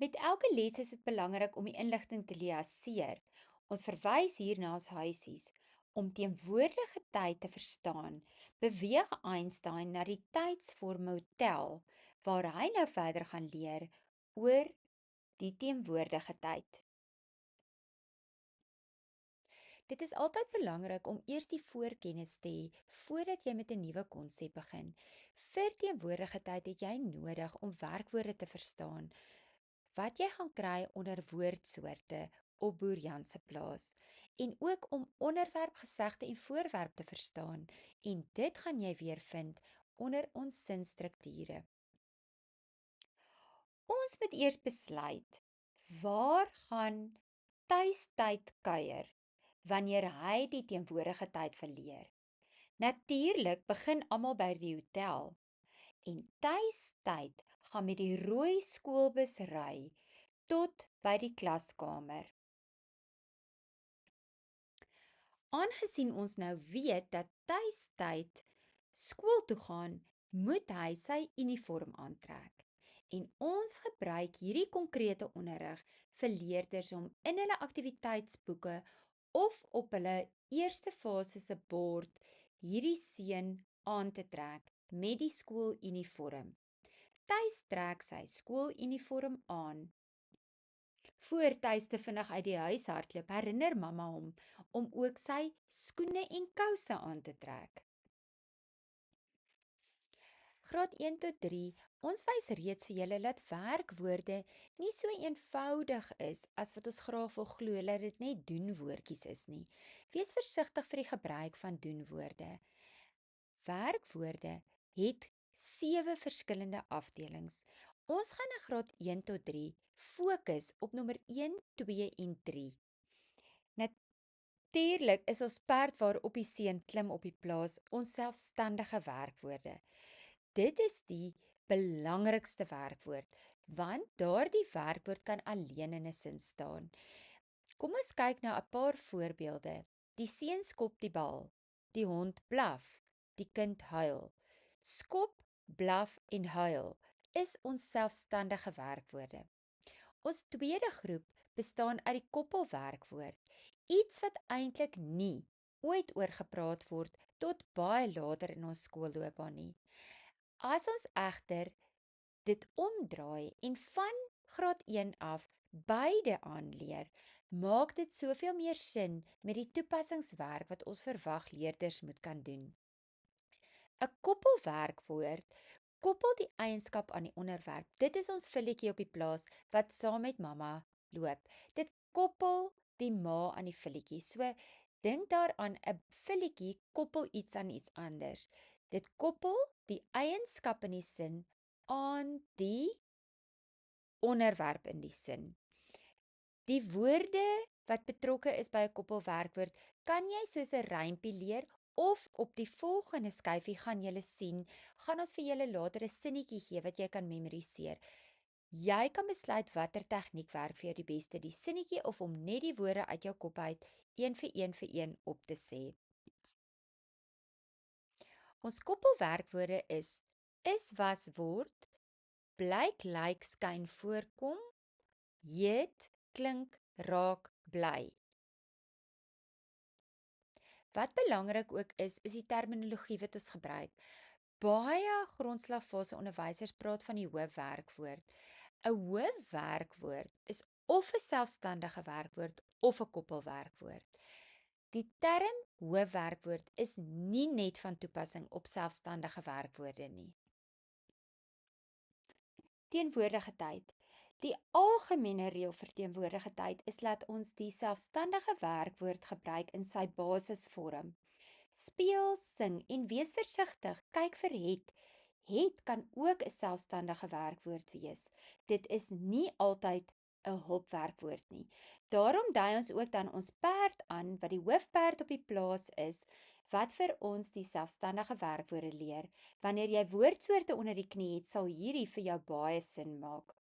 Met elke les is dit belangrik om die inligting te liaseer. Ons verwys hierna as huisies. Om teenwoordige tyd te verstaan, beweeg Einstein na die tydsformule, waar hy nou verder gaan leer oor die teenwoordige tyd. Dit is altyd belangrik om eers die voorkennis te hê voordat jy met 'n nuwe konsep begin. Vir teenwoordige tyd het jy nodig om werkwoorde te verstaan wat jy gaan kry onder woordsoorte op Boer Jan se plaas en ook om onderwerp, gesegde en voorwerp te verstaan en dit gaan jy weer vind onder ons sinstrukture. Ons moet eers besluit waar gaan Tuis tyd kuier wanneer hy die teenwoordige tyd verleer. Natuurlik begin almal by die hotel en Tuis tyd gaan met die rooi skoolbus ry tot by die klaskamer. Aangesien ons nou weet dat Tuis tyd skool toe gaan, moet hy sy uniform aantrek. En ons gebruik hierdie konkrete onderrig vir leerders om in hulle aktiwiteitsboeke of op hulle eerste fase se bord hierdie seun aan te trek met die skooluniform. Tuis trek sy skooluniform aan. Voor Tuis te vinnig uit die huis hardloop, herinner mamma hom om ook sy skoene en kouse aan te trek. Graad 1 tot 3, ons wys reeds vir julle dat werkwoorde nie so eenvoudig is as wat ons graag wil glo dat dit net doenwoordjies is nie. Wees versigtig vir die gebruik van doenwoorde. Werkwoorde het 7 verskillende afdelings. Ons gaan in graad 1 tot 3 fokus op nommer 1, 2 en 3. Natuurlik is ons perd waarop die seun klim op die plaas ons selfstandige werkwoorde. Dit is die belangrikste werkwoord, want daardie werkwoord kan alleen in 'n sin staan. Kom ons kyk na 'n paar voorbeelde. Die seun skop die bal, die hond blaf, die kind huil. Skop, blaf en huil is ons selfstandige werkwoorde. Ons tweede groep bestaan uit die koppelwerkwoord, iets wat eintlik nie ooit oor gepraat word tot baie later in ons skoolloopbaan nie. As ons egter dit omdraai en van graad 1 af beide aanleer, maak dit soveel meer sin met die toepassingswerk wat ons verwag leerders moet kan doen. 'n Koppelwerkwoord koppel die eienskap aan die onderwerp. Dit is ons filletjie op die plaas wat saam met mamma loop. Dit koppel die ma aan die filletjie. So dink daaraan, 'n filletjie koppel iets aan iets anders. Dit koppel die eienskap in die sin aan die onderwerp in die sin. Die woorde wat betrokke is by 'n koppelwerkwoord, kan jy soos 'n rympie leer of op die volgende skyfie gaan julle sien, gaan ons vir julle later 'n sinnetjie gee wat jy kan memoriseer. Jy kan besluit watter tegniek werk vir jou die beste, die sinnetjie of om net die woorde uit jou kop uit een vir een op te sê. Ons koppelwerkwoorde is, was, word, blyk, lyk, skyn, voorkom, heet, klink, raak, bly. Wat belangrik ook is die terminologie wat ons gebruik. Baie grondslagfase onderwysers praat van die hoofwerkwoord. 'n Hoofwerkwoord is of 'n selfstandige werkwoord of 'n koppelwerkwoord. Die term hoofwerkwoord is nie net van toepassing op selfstandige werkwoorde nie. Teenwoordige tyd. Die algemene reël vir teenwoordige tyd is dat ons die selfstandige werkwoord gebruik in sy basisvorm. Speel, sing en wees versigtig, kyk vir het. Het kan ook 'n selfstandige werkwoord wees. Dit is nie altyd 'n hulpwerkwoord nie. Daarom dui ons ook dan ons perd aan wat die hoofperd op die plaas is, wat vir ons die selfstandige werkwoorde leer. Wanneer jy woordsoorte onder die knie het, sal hierdie vir jou baie sin maak.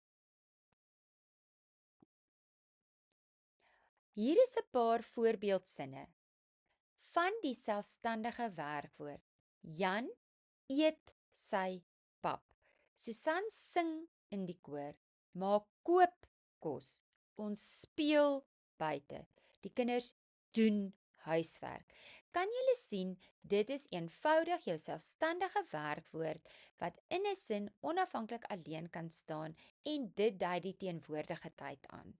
Hier is 'n paar voorbeeldsinne van die selfstandige werkwoord. Jan eet sy pap. Susan sing in die koor, maar koop kos. Ons speel buite. Die kinders doen huiswerk. Kan julle sien, dit is eenvoudig jou selfstandige werkwoord wat in 'n sin onafhanklik alleen kan staan en dit dui die teenwoordige tyd aan.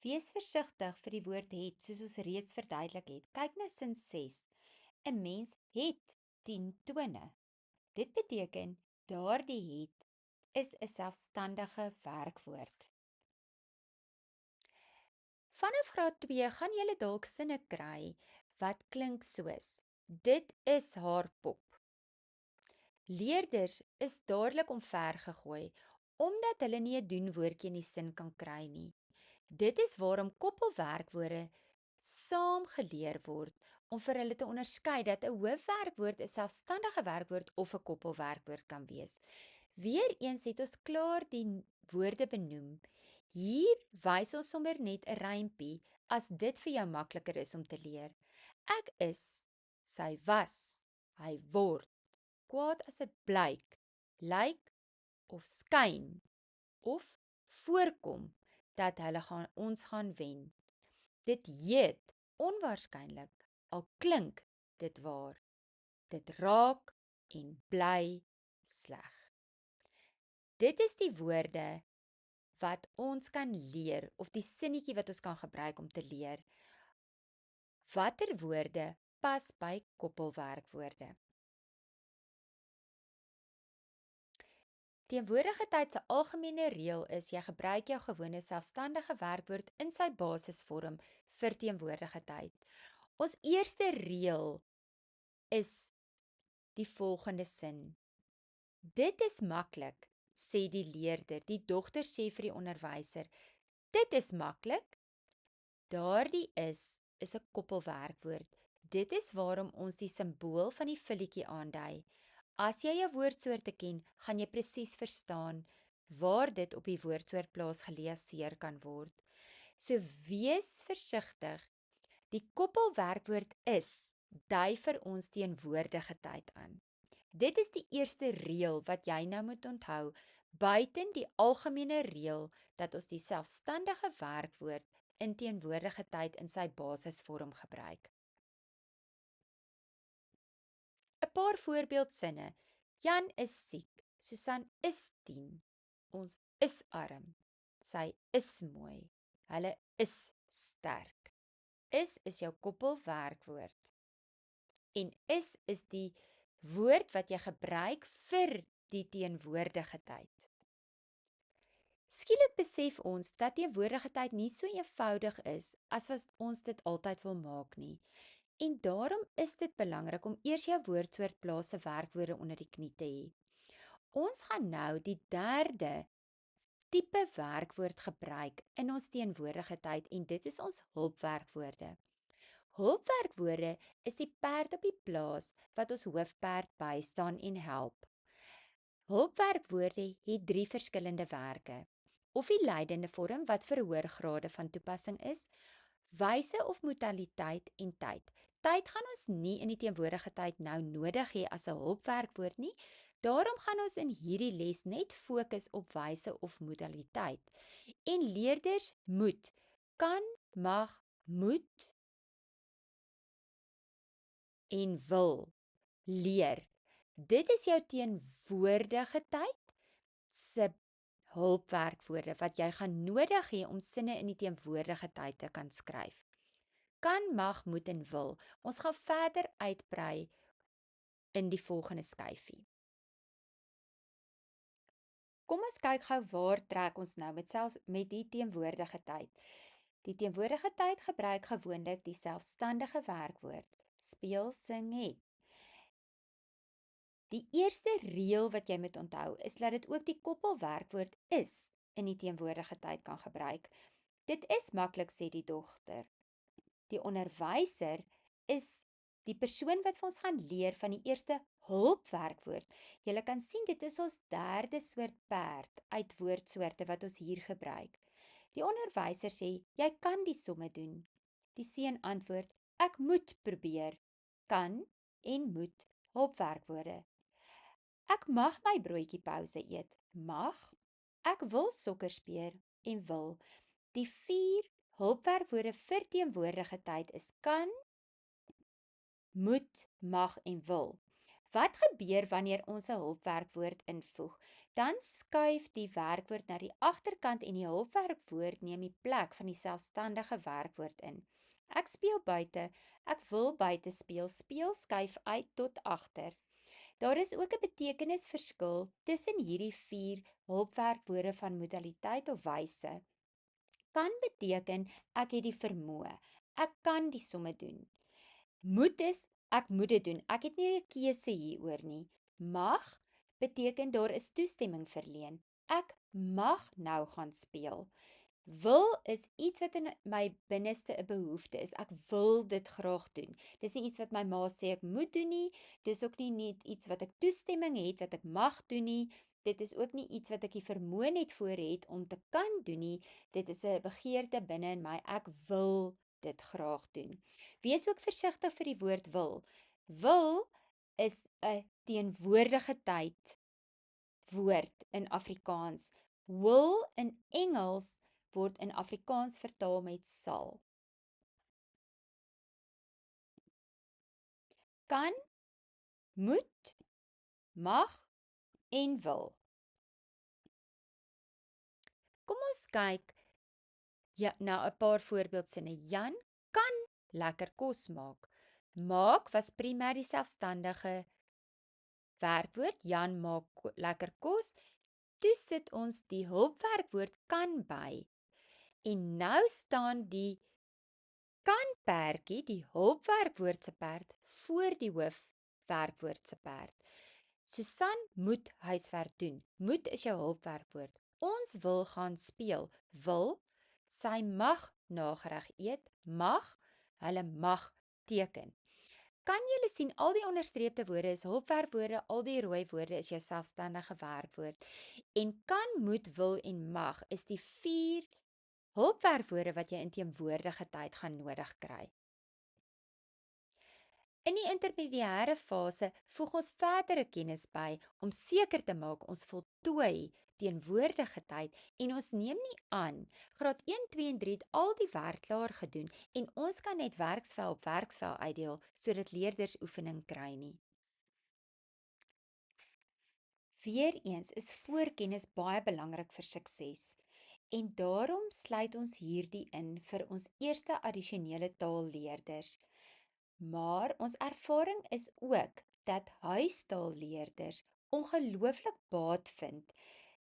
Wees versigtig vir die woord het, soos ons reeds verduidelik het. Kyk na sin 6. 'n Mens het 10 tone. Dit beteken daardie het is 'n selfstandige werkwoord. Vanaf graad 2 gaan julle dalk sinne kry wat klink soos: dit is haar pop. Leerders is dadelik omvergegooi omdat hulle nie 'n doenwoordjie in die sin kan kry nie. Dit is waarom koppelwerkwoorde saam geleer word om vir hulle te onderskei dat 'n hoofwerkwoord 'n selfstandige werkwoord of 'n koppelwerkwoord kan wees. Weereens het ons klaar die woorde benoem. Hier wys ons sommer net 'n rympie as dit vir jou makliker is om te leer. Ek is, sy was, hy word, kwaad as dit blyk, lyk of skyn of voorkom dat hulle ons gaan wen. Dit heet onwaarskynlik, al klink dit waar. Dit raak en bly sleg. Dit is die woorde wat ons kan leer of die sinnetjie wat ons kan gebruik om te leer. Watter woorde pas by koppelwerkwoorde? Teenwoordige tyd se algemene reël is jy gebruik jou gewone selfstandige werkwoord in sy basisvorm vir teenwoordige tyd. Ons eerste reël is die volgende sin. Dit is maklik, sê die leerder. Die dogter sê vir die onderwyser, dit is maklik. Daardie is 'n koppelwerkwoord. Dit is waarom ons die simbool van die vulletjie aandui. As jy jou woordsoorte ken, gaan jy presies verstaan waar dit op die woordsoortplaas geleaseer kan word. So wees versigtig. Die koppelwerkwoord is dui vir ons teenwoordige tyd aan. Dit is die eerste reël wat jy nou moet onthou, buiten die algemene reël dat ons die selfstandige werkwoord in teenwoordige tyd in sy basisvorm gebruik. 'n Paar voorbeeldsinne. Jan is siek, Susan is 10, ons is arm, sy is mooi, hulle is sterk. Is jou koppelwerkwoord. En is die woord wat jy gebruik vir die teenwoordige tyd. Skielik besef ons dat teenwoordige tyd nie so eenvoudig is as wat ons dit altyd wil maak nie. En daarom is dit belangrik om eers jou woordsoortplaas se werkwoorde onder die knie te hê. Ons gaan nou die derde tipe werkwoord gebruik in ons teenwoordige tyd en dit is ons hulpwerkwoorde. Hulpwerkwoorde is die perd op die plaas wat ons hoofperd bystaan en help. Hulpwerkwoorde het 3 verskillende werke. Of die leidende vorm wat vir hoërgrade van toepassing is, wyse of modaliteit en tyd. Tyd gaan ons nie in die teenwoordige tyd nou nodig hê as 'n hulpwerkwoord nie. Daarom gaan ons in hierdie les net fokus op wyse of modaliteit. En leerders moet, kan, mag, moet en wil leer. Dit is jou teenwoordige tyd se hulpwerkwoorde wat jy gaan nodig hê om sinne in die teenwoordige tyd te kan skryf. Kan, mag, moet en wil. Ons gaan verder uitbrei in die volgende skyfie. Kom ons kyk gou waar trek ons nou met die teenwoordige tyd. Die teenwoordige tyd gebruik gewoonlik die selfstandige werkwoord. Speel, sing, het. Die eerste reël wat jy moet onthou is dat dit ook die koppelwerkwoord is in die teenwoordige tyd kan gebruik. Dit is maklik, sê die dogter. Die onderwyser is die persoon wat vir ons gaan leer van die eerste hulpwerkwoord. Jy kan sien dit is ons derde soort perd uit woordsoorte wat ons hier gebruik. Die onderwyser sê, jy kan die somme doen. Die seun antwoord, ek moet probeer. Kan en moet hulpwerkwoorde. Ek mag my broodjie pouse eet, mag, ek wil sokker speel en wil. Die 4 hulpwerkwoorde vir teenwoordige tyd is kan, moet, mag en wil. Wat gebeur wanneer ons 'n hulpwerkwoord invoeg? Dan skuif die werkwoord na die agterkant en die hulpwerkwoord neem die plek van die selfstandige werkwoord in. Ek speel buite, ek wil buite speel, speel skuif uit tot agter. Daar is ook 'n betekenisverskil tussen hierdie 4 hulpwerkwoorde van modaliteit of wyse. Kan beteken ek het die vermoë. Ek kan die somme doen. Moet is ek moet dit doen. Ek het nie 'n keuse hieroor nie. Mag beteken daar is toestemming verleen. Ek mag nou gaan speel. Wil is iets wat in my binneste 'n behoefte is. Ek wil dit graag doen. Dis nie iets wat my ma sê ek moet doen nie. Dis ook nie net iets wat ek toestemming het wat ek mag doen nie. Dit is ook nie iets wat ek die vermoë net voor het om te kan doen nie. Dit is 'n begeerte binne in my. Ek wil dit graag doen. Wees ook versigtig vir die woord wil. Wil is 'n teenwoordige tyd woord in Afrikaans. Will in Engels word in Afrikaans vertaal met sal. Kan, moet, mag en wil. Kom ons kyk na 'n paar voorbeeldsinne. Jan kan lekker kos maak. Maak was primêr die selfstandige werkwoord. Jan maak lekker kos. Toe sit ons die hulpwerkwoord kan by. En nou staan die kan-perdjie, die hulpwerkwoord se perd, voor die hoofwerkwoord se perd. Susan moet huiswerk doen. Moet is jou hulpwerkwoord. Ons wil gaan speel. Wil, sy mag nagereg eet. Mag, hulle mag teken. Kan julle sien, al die onderstreepte woorde is hulpwerkwoorde, al die rooi woorde is jou selfstandige werkwoord. En kan, moet, wil en mag is die 4 hulpwerkwoorde wat jy in teenwoordige tyd gaan nodig kry. In die intermediêre fase voeg ons verdere kennis by om seker te maak ons voltooi teenwoordige tyd en ons neem nie aan. Graad 1, 2 en 3 het al die werk klaar gedoen en ons kan net werksvel op werksvel uitdeel sodat leerders oefening kry nie. Weereens is voorkennis baie belangrik vir sukses. En daarom sluit ons hierdie in vir ons eerste addisionele taalleerders. Maar ons ervaring is ook dat huistaalleerders ongelooflik baat vind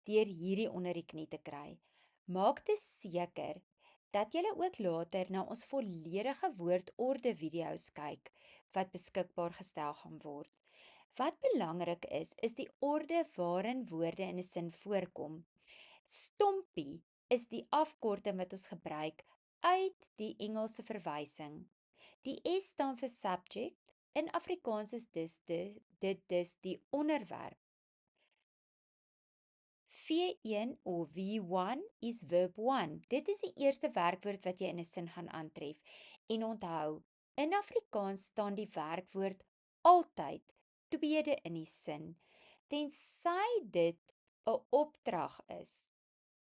deur hierdie onder die knie te kry. Maak dit seker dat jy ook later na ons volledige woordorde video's kyk wat beskikbaar gestel gaan word. Wat belangrik is die orde waarin woorde in 'n sin voorkom. Stompie is die afkorting wat ons gebruik uit die Engelse verwysing. Die S staan vir subject. In Afrikaans is dit dus die onderwerp. V1 of V1 is verb 1. Dit is die eerste werkwoord wat jy in 'n sin gaan aantref. En onthou, in Afrikaans staan die werkwoord altyd tweede in die sin, tensy dit 'n opdrag is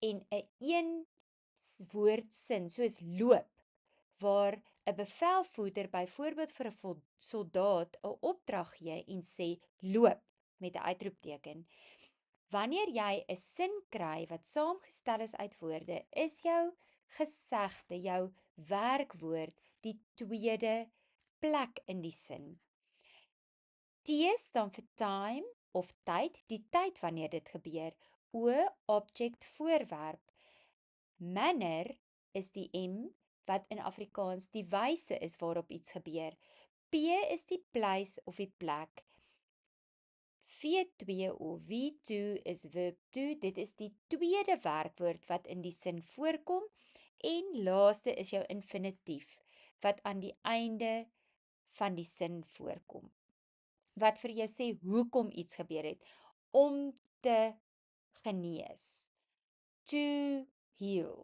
en 'n een-woordsin soos loop, waar 'n bevelvoerder byvoorbeeld vir 'n soldaat 'n opdrag gee en sê loop met 'n uitroepteken. Wanneer jy 'n sin kry wat saamgestel is uit woorde, is jou gesegde, jou werkwoord die tweede plek in die sin. T staan vir time of tyd, die tyd wanneer dit gebeur. O, object, voorwerp. Manner is die M wat in Afrikaans die wyse is waarop iets gebeur. P is die place of die plek. V2 of V2 is verb 2. Dit is die tweede werkwoord wat in die sin voorkom. En laaste is jou infinitief wat aan die einde van die sin voorkom. Wat vir jou sê hoekom iets gebeur het. Om te genees. To heal.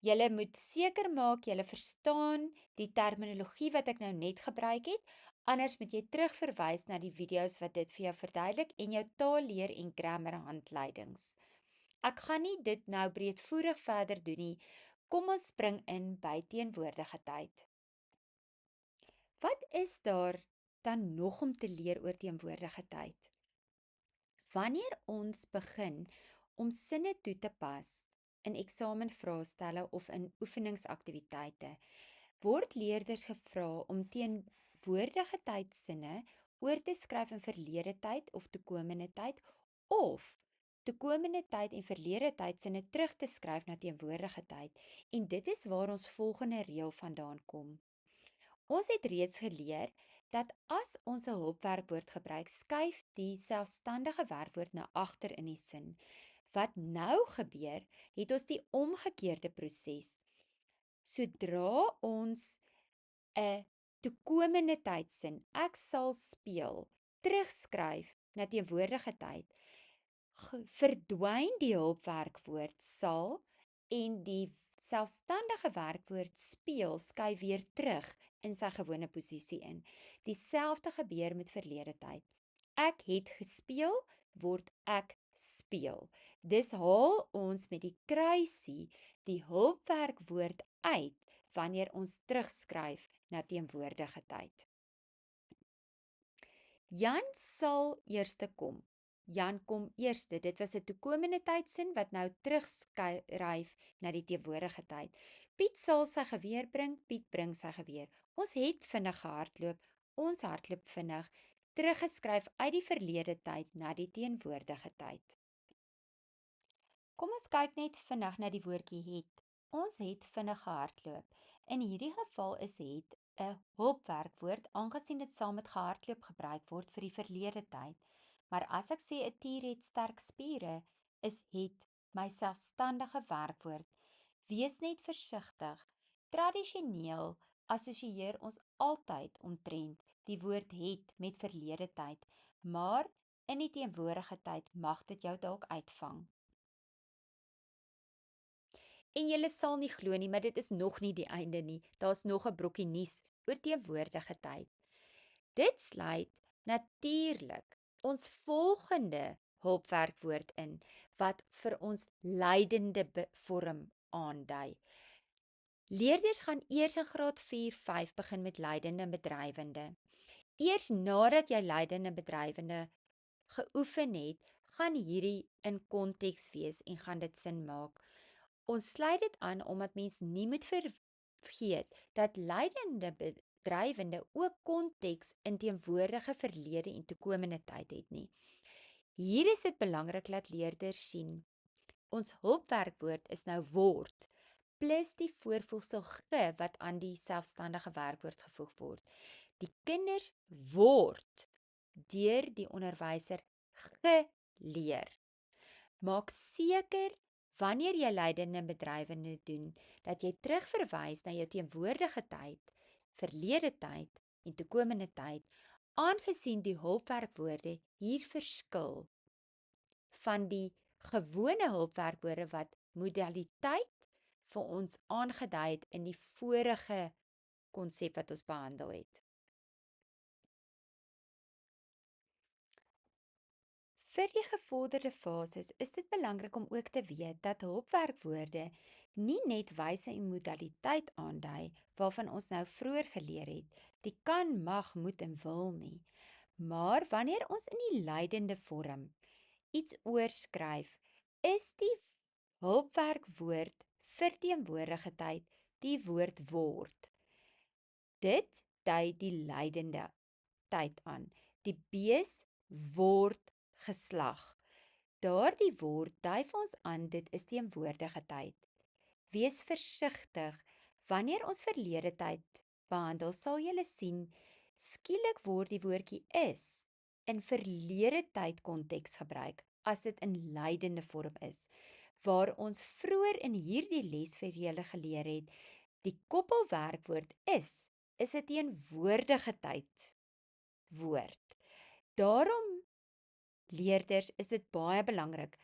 Julle moet seker maak julle verstaan die terminologie wat ek nou net gebruik het. Anders moet jy terugverwys na die video's wat dit vir jou verduidelik en jou taalleer en grammar handleidings. Ek gaan nie dit nou breedvoerig verder doen nie. Kom ons spring in by teenwoordige tyd. Wat is daar dan nog om te leer oor teenwoordige tyd? Wanneer ons begin om sinne toe te pas in eksamenvraestelle of in oefeningsaktiwiteite, word leerders gevra om teenwoordige tydsinne oor te skryf in verlede tyd of toekomende tyd of toekomende tyd en verlede tydsinne terug te skryf na teenwoordige tyd. En dit is waar ons volgende reël vandaan kom. Ons het reeds geleer dat as ons 'n hulpwerkwoord gebruik, skuif die selfstandige werkwoord na agter in die sin. Wat nou gebeur, het ons die omgekeerde proses. Sodra ons 'n toekomende tydsin, ek sal speel, terugskryf na teenwoordige tyd, verdwyn die hulpwerkwoord sal en die selfstandige werkwoord speel skuif weer terug in sy gewone posisie in. Dieselfde gebeur met verlede tyd. Ek het gespeel, word ek speel. Dis haal ons met die kruisie die hulpwerkwoord uit wanneer ons terugskryf na teenwoordige tyd. Jan sal eerste kom. Jan kom eerste. Dit was 'n toekomende tydsin wat nou terugskryf na die teenwoordige tyd. Piet sal sy geweer bring. Piet bring sy geweer. Ons het vinnig gehardloop. Ons hardloop vinnig. Teruggeskryf uit die verlede tyd na die teenwoordige tyd. Kom ons kyk net vinnig na die woordjie het. Ons het vinnig gehardloop. In hierdie geval is het 'n hulpwerkwoord aangesien dit saam met gehardloop gebruik word vir die verlede tyd. Maar as ek sê 'n tier het sterk spiere, is het my selfstandige werkwoord. Wees net versigtig. Tradisioneel assosieer ons altyd omtrent die woord het met verlede tyd, maar in die teenwoordige tyd mag dit jou dalk uitvang. En julle sal nie glo nie, maar dit is nog nie die einde nie. Daar's nog 'n brokkie nuus oor teenwoordige tyd. Dit sluit natuurlik ons volgende hulpwerkwoord in wat vir ons lydende vorm aandui. Leerders gaan eers in graad 4-5 begin met lydende en bedrywende. Eers nadat jy lydende en bedrywende geoefen het, gaan hierdie in konteks wees en gaan dit sin maak. Ons sluit dit aan omdat mens nie moet vergeet dat lydende bedrywende ook konteks in teenwoordige verlede en toekomende tyd het nie. Hier is dit belangrik dat leerders sien. Ons hulpwerkwoord is nou word plus die voorvoegsel ge wat aan die selfstandige werkwoord gevoeg word. Die kinders word deur die onderwyser geleer. Maak seker wanneer jy lydende en bedrywende doen, dat jy terugverwys na jou teenwoordige tyd, verlede tyd en toekomende tyd, aangesien die hulpwerkwoorde hier verskil van die gewone hulpwerkwoorde wat modaliteit vir ons aangedui het in die vorige konsep wat ons behandel het. Vir die gevorderde fases is dit belangrik om ook te weet dat hulpwerkwoorde nie net wyse en modaliteit aandui waarvan ons nou vroeër geleer het, die kan, mag, moet en wil nie. Maar wanneer ons in die lydende vorm iets oorskryf, is die hulpwerkwoord vir teenwoordige tyd die woord word. Dit dui die lydende tyd aan. Die bees word geslag. Daardie woord dui vir ons aan dit is teenwoordige tyd. Wees versigtig. Wanneer ons verlede tyd behandel, sal julle sien, skielik word die woordjie is in verlede tyd konteks gebruik as dit in lydende vorm is. Waar ons vroeër in hierdie les vir julle geleer het, die koppelwerkwoord is 'n teenwoordige tyd woord. Daarom leerders, is dit baie belangrik.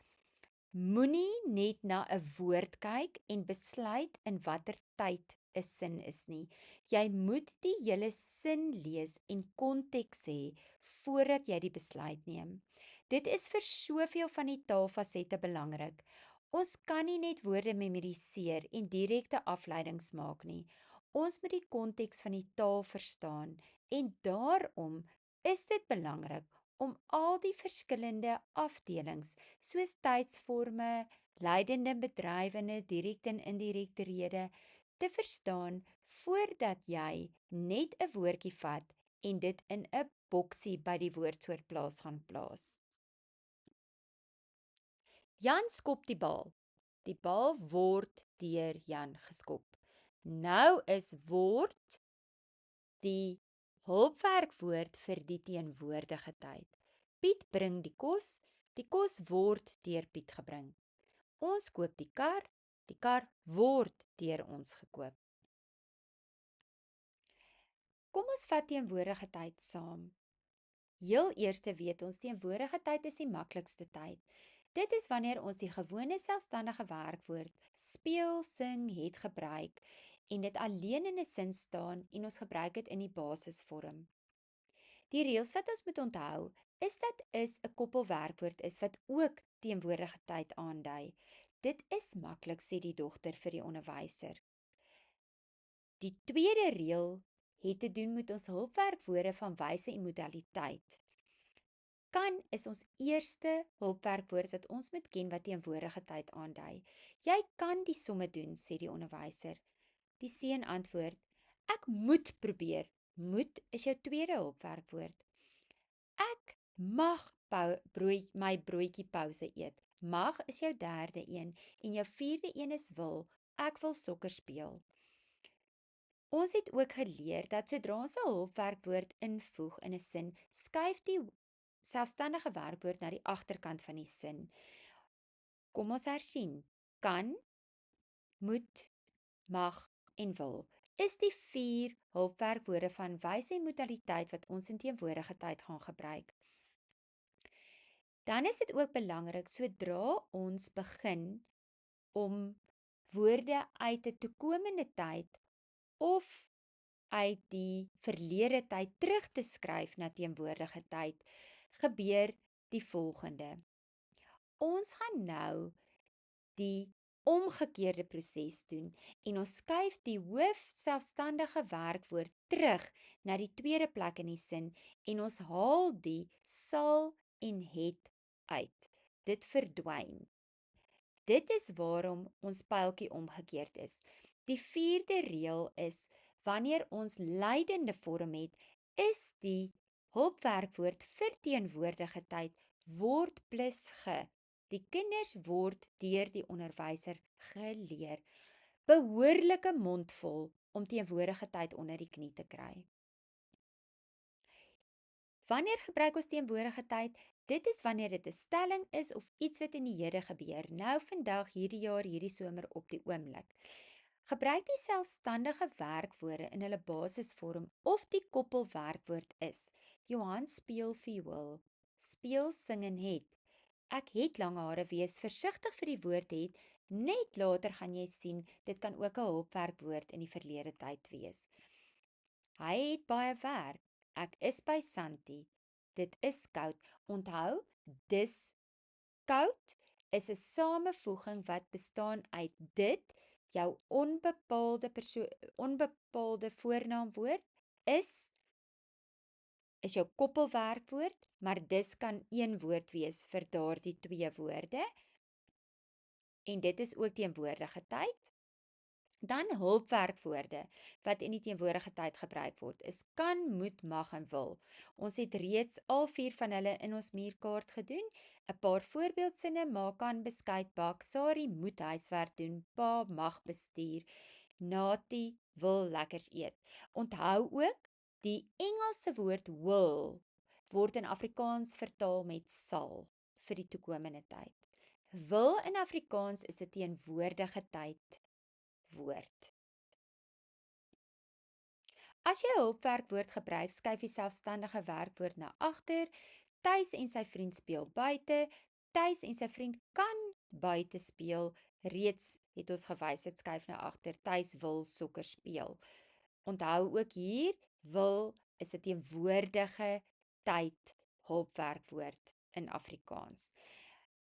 Moenie net na 'n woord kyk en besluit in watter tyd 'n sin is nie. Jy moet die hele sin lees en konteks hê voordat jy die besluit neem. Dit is vir soveel van die taalfasette belangrik. Ons kan nie net woorde memoriseer en direkte afleidings maak nie. Ons moet die konteks van die taal verstaan en daarom is dit belangrik om al die verskillende afdelings soos tydsforme, leidende, bedrywende, direkte en indirekte rede te verstaan voordat jy net 'n woordjie vat en dit in 'n boksie by die woordsoortplaas gaan plaas. Jan skop die bal. Die bal word deur Jan geskop. Nou is word die hulpwerkwoord vir die teenwoordige tyd. Piet bring die kos word deur Piet gebring. Ons koop die kar word deur ons gekoop. Kom ons vat teenwoordige tyd saam. Heel eerste weet ons teenwoordige tyd is die maklikste tyd. Dit is wanneer ons die gewone selfstandige werkwoord speel, sing, het gebruik en dit alleen in 'n sin staan en ons gebruik dit in die basisvorm. Die reëls wat ons moet onthou is dat 'n koppelwerkwoord is wat ook teenwoordige tyd aandui. Dit is maklik, sê die dogter vir die onderwyser. Die tweede reël het te doen met ons hulpwerkwoorde van wyse en modaliteit. Kan is ons eerste hulpwerkwoord wat ons moet ken wat teenwoordige tyd aandui. Jy kan die somme doen, sê die onderwyser. Die seun antwoord: Ek moet probeer. Moet is jou tweede hulpwerkwoord. Ek mag my broodjie pouse eet. Mag is jou derde een en jou vierde een is wil. Ek wil sokker speel. Ons het ook geleer dat sodra ons 'n hulpwerkwoord invoeg in 'n sin, skuif die selfstandige werkwoord na die agterkant van die sin. Kom ons hersien. Kan, moet, mag en wil is die 4 hulpwerkwoorde van wyse en modaliteit wat ons in teenwoordige tyd gaan gebruik. Dan is dit ook belangrik sodra ons begin om woorde uit 'n toekomende tyd of uit die verlede tyd terug te skryf na teenwoordige tyd, gebeur die volgende. Ons gaan nou die omgekeerde proses doen en ons skuif die hoofselfstandige werkwoord terug na die tweede plek in die sin en ons haal die sal en het uit. Dit verdwyn. Dit is waarom ons pyltjie omgekeerd is. Die vierde reël is wanneer ons leidende vorm het, is die hulpwerkwoord vir teenwoordige tyd word plus ge. Die kinders word deur die onderwyser geleer. Behoorlike mondvol om teenwoordige tyd onder die knie te kry. Wanneer gebruik ons teenwoordige tyd? Dit is wanneer dit 'n stelling is of iets wat in die hede gebeur. Nou vandag, hierdie jaar, hierdie somer op die oomblik. Gebruik die selfstandige werkwoorde in hulle basisvorm of die koppelwerkwoord is. Johan speel viool. Speel, sing en het. Ek het lang hare, wees versigtig vir die woord het. Net later gaan jy sien, dit kan ook 'n hulpwerkwoord in die verlede tyd wees. Hy het baie werk. Ek is by Santi. Dit is koud. Onthou, dis koud is 'n samevoeging wat bestaan uit dit, jou onbepaalde voornaamwoord is jou koppelwerkwoord, maar dis kan een woord wees vir daardie twee woorde. En dit is ook teenwoordige tyd. Dan hulpwerkwoorde wat in die teenwoordige tyd gebruik word is kan, moet, mag en wil. Ons het reeds al 4 van hulle in ons muurkaart gedoen. 'n Paar voorbeeldsinne: Ma kan beskuit bak, Sari moet huiswerk doen, Pa mag bestuur, Nati wil lekkers eet. Onthou ook, die Engelse woord will word in Afrikaans vertaal met sal vir die toekomende tyd. Wil in Afrikaans is 'n teenwoordige tyd woord. As jy 'n hulpwerkwoord gebruik, skuif die selfstandige werkwoord na agter. Tuis en sy vriend speel buite. Tuis en sy vriend kan buite speel. Reeds het ons gewys, dit skuif na agter, Tuis wil sokker speel. Onthou ook hier, wil is 'n teenwoordige tyd hulpwerkwoord in Afrikaans.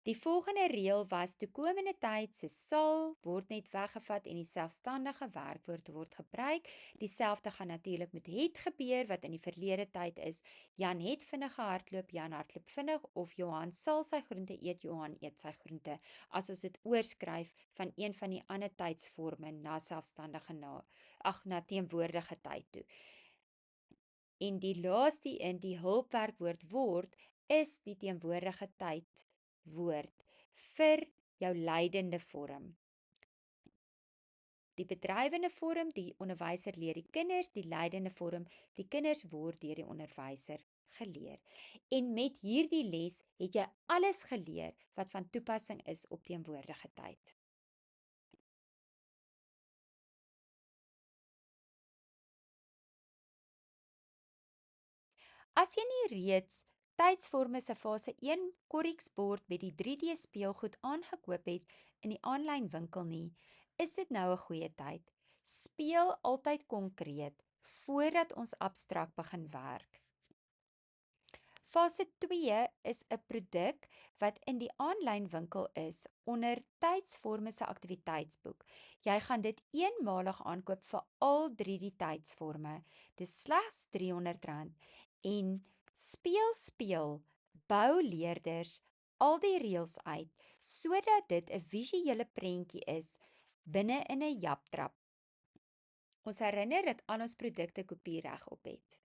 Die volgende reël was toekomende tyd se sal word net weggevat en die selfstandige werkwoord word gebruik. Dieselfde gaan natuurlik met het gebeur wat in die verlede tyd is. Jan het vinnig gehardloop, Jan hardloop vinnig, of Johan sal sy groente eet, Johan eet sy groente. As ons dit oorskryf van een van die ander tydsvorme na selfstandige na teenwoordige tyd toe. En die laaste een, die hulpwerkwoord word, is die teenwoordige tyd woord vir jou lydende vorm. Die bedrywende vorm, die onderwyser leer die kinders, die lydende vorm, die kinders word deur die onderwyser geleer. En met hierdie les het jy alles geleer wat van toepassing is op teenwoordige tyd. As jy nie reeds tydsvorme se fase 1 korriksbord met die 3D speelgoed aangekoop het in die aanlyn winkel nie, is dit nou 'n goeie tyd. Speel altyd konkreet voordat ons abstrakt begin werk. Fase 2 is 'n produk wat in die aanlyn winkel is onder tydsvorme se aktiwiteitsboek. Jy gaan dit eenmalig aankoop vir al 3 die tydsvorme. Dis slegs R300 en speel, bou leerders al die reëls uit sodat dit 'n visuele prentjie is binne in 'n japtrap. Ons herinner dat al ons produkte kopiereg op het.